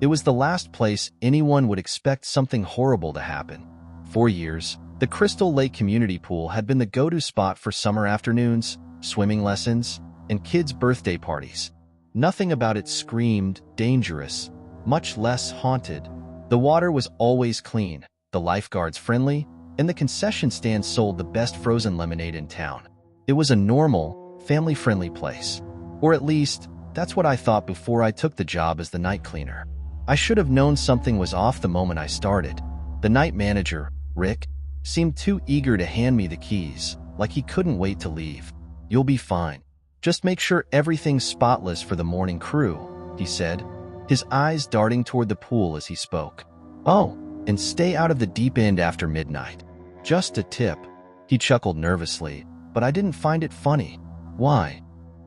It was the last place anyone would expect something horrible to happen. For years, the Crystal Lake Community Pool had been the go-to spot for summer afternoons, swimming lessons, and kids' birthday parties. Nothing about it screamed dangerous, much less haunted. The water was always clean, the lifeguards friendly, and the concession stand sold the best frozen lemonade in town. It was a normal, family-friendly place. Or at least, that's what I thought before I took the job as the night cleaner. I should have known something was off the moment I started. The night manager, Rick, seemed too eager to hand me the keys, like he couldn't wait to leave. "You'll be fine. Just make sure everything's spotless for the morning crew," he said, his eyes darting toward the pool as he spoke. "Oh, and stay out of the deep end after midnight. Just a tip." He chuckled nervously, but I didn't find it funny. "Why?"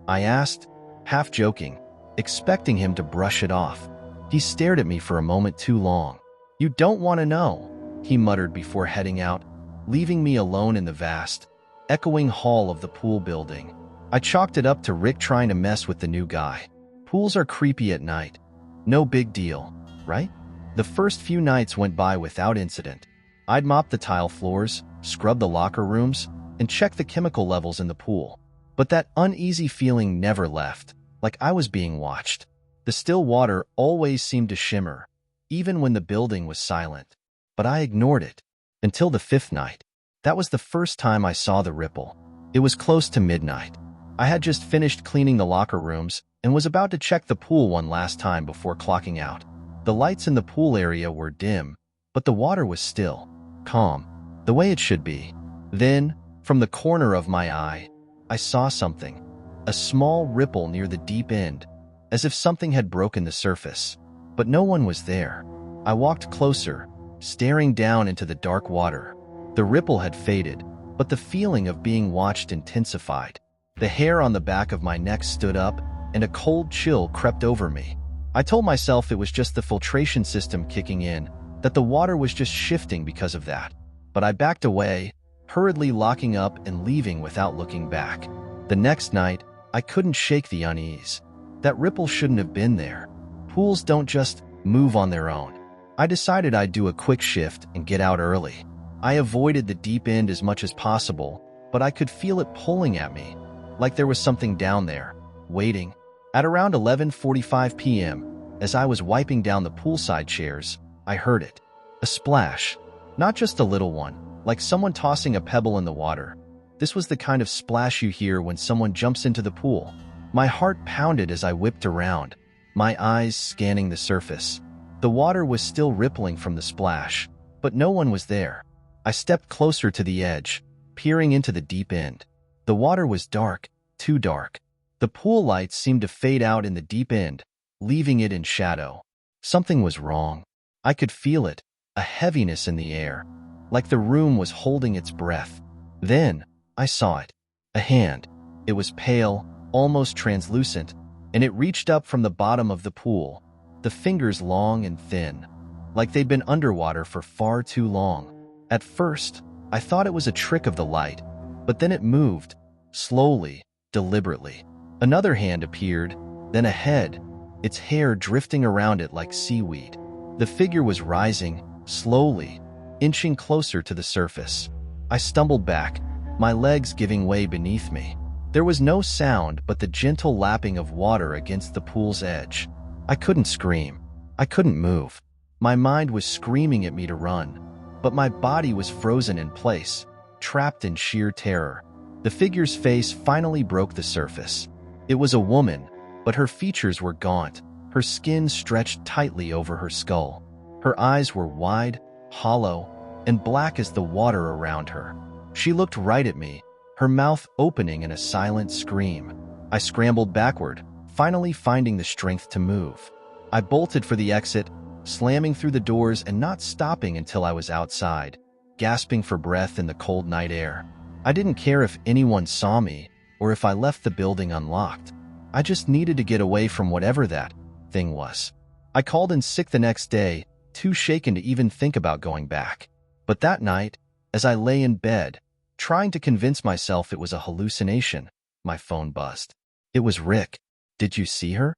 I asked, half joking, expecting him to brush it off. He stared at me for a moment too long. "You don't want to know," he muttered before heading out, leaving me alone in the vast, echoing hall of the pool building. I chalked it up to Rick trying to mess with the new guy. Pools are creepy at night. No big deal, right? The first few nights went by without incident. I'd mop the tile floors, scrub the locker rooms, and check the chemical levels in the pool. But that uneasy feeling never left, like I was being watched. The still water always seemed to shimmer, even when the building was silent. But I ignored it. Until the fifth night. That was the first time I saw the ripple. It was close to midnight. I had just finished cleaning the locker rooms and was about to check the pool one last time before clocking out. The lights in the pool area were dim, but the water was still, calm, the way it should be. Then, from the corner of my eye, I saw something. A small ripple near the deep end, as if something had broken the surface. But no one was there. I walked closer, staring down into the dark water. The ripple had faded, but the feeling of being watched intensified. The hair on the back of my neck stood up, and a cold chill crept over me. I told myself it was just the filtration system kicking in, that the water was just shifting because of that. But I backed away, hurriedly locking up and leaving without looking back. The next night, I couldn't shake the unease. That ripple shouldn't have been there. Pools don't just move on their own. I decided I'd do a quick shift and get out early. I avoided the deep end as much as possible, but I could feel it pulling at me, like there was something down there, waiting. At around 11:45 p.m., as I was wiping down the poolside chairs, I heard it. A splash. Not just a little one, like someone tossing a pebble in the water. This was the kind of splash you hear when someone jumps into the pool. My heart pounded as I whipped around, my eyes scanning the surface. The water was still rippling from the splash, but no one was there. I stepped closer to the edge, peering into the deep end. The water was dark, too dark. The pool lights seemed to fade out in the deep end, leaving it in shadow. Something was wrong. I could feel it, a heaviness in the air, like the room was holding its breath. Then, I saw it. A hand. It was pale, almost translucent, and it reached up from the bottom of the pool, the fingers long and thin, like they'd been underwater for far too long. At first, I thought it was a trick of the light, but then it moved, slowly, deliberately. Another hand appeared, then a head, its hair drifting around it like seaweed. The figure was rising, slowly, inching closer to the surface. I stumbled back, my legs giving way beneath me. There was no sound but the gentle lapping of water against the pool's edge. I couldn't scream. I couldn't move. My mind was screaming at me to run, but my body was frozen in place, trapped in sheer terror. The figure's face finally broke the surface. It was a woman, but her features were gaunt, her skin stretched tightly over her skull. Her eyes were wide, hollow, and black as the water around her. She looked right at me, her mouth opening in a silent scream. I scrambled backward, finally finding the strength to move. I bolted for the exit, slamming through the doors and not stopping until I was outside, gasping for breath in the cold night air. I didn't care if anyone saw me or if I left the building unlocked. I just needed to get away from whatever that thing was. I called in sick the next day, too shaken to even think about going back. But that night, as I lay in bed, trying to convince myself it was a hallucination, my phone buzzed. It was Rick. "Did you see her?"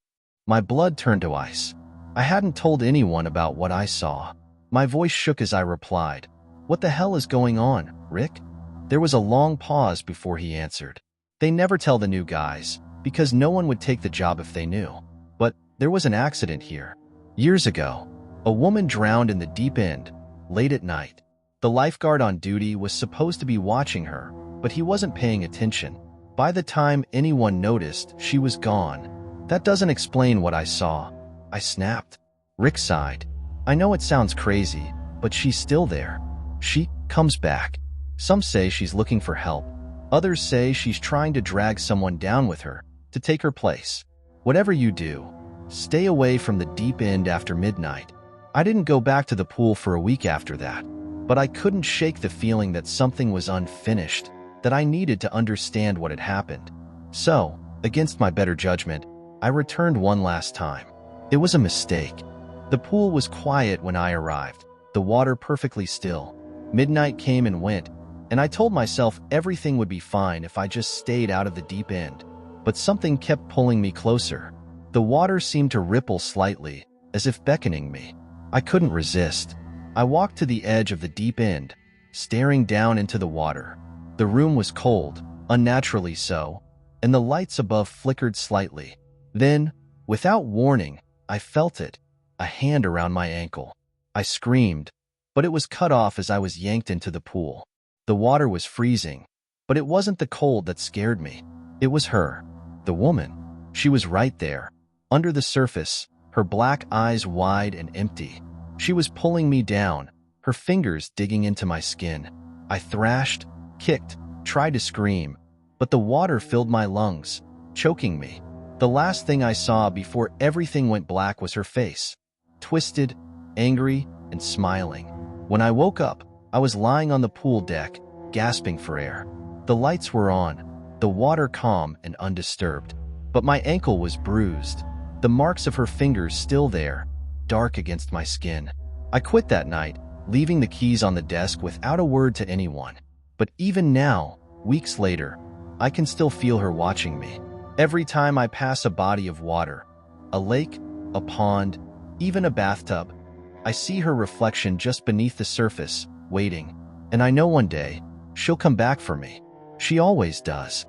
My blood turned to ice. I hadn't told anyone about what I saw. My voice shook as I replied, "What the hell is going on, Rick?" There was a long pause before he answered. "They never tell the new guys, because no one would take the job if they knew. But there was an accident here. Years ago, a woman drowned in the deep end, late at night. The lifeguard on duty was supposed to be watching her, but he wasn't paying attention. By the time anyone noticed, she was gone. That doesn't explain what I saw," I snapped. Rick sighed. "I know it sounds crazy, but she's still there. She comes back. Some say she's looking for help. Others say she's trying to drag someone down with her to take her place. Whatever you do, stay away from the deep end after midnight." I didn't go back to the pool for a week after that, but I couldn't shake the feeling that something was unfinished, that I needed to understand what had happened. So, against my better judgment, I returned one last time. It was a mistake. The pool was quiet when I arrived, the water perfectly still. Midnight came and went, and I told myself everything would be fine if I just stayed out of the deep end. But something kept pulling me closer. The water seemed to ripple slightly, as if beckoning me. I couldn't resist. I walked to the edge of the deep end, staring down into the water. The room was cold, unnaturally so, and the lights above flickered slightly. Then, without warning, I felt it, a hand around my ankle. I screamed, but it was cut off as I was yanked into the pool. The water was freezing, but it wasn't the cold that scared me. It was her, the woman. She was right there, under the surface, her black eyes wide and empty. She was pulling me down, her fingers digging into my skin. I thrashed, kicked, tried to scream, but the water filled my lungs, choking me. The last thing I saw before everything went black was her face, twisted, angry, and smiling. When I woke up, I was lying on the pool deck, gasping for air. The lights were on, the water calm and undisturbed, but my ankle was bruised, the marks of her fingers still there, dark against my skin. I quit that night, leaving the keys on the desk without a word to anyone. But even now, weeks later, I can still feel her watching me. Every time I pass a body of water, a lake, a pond, even a bathtub, I see her reflection just beneath the surface, waiting. And I know one day, she'll come back for me. She always does.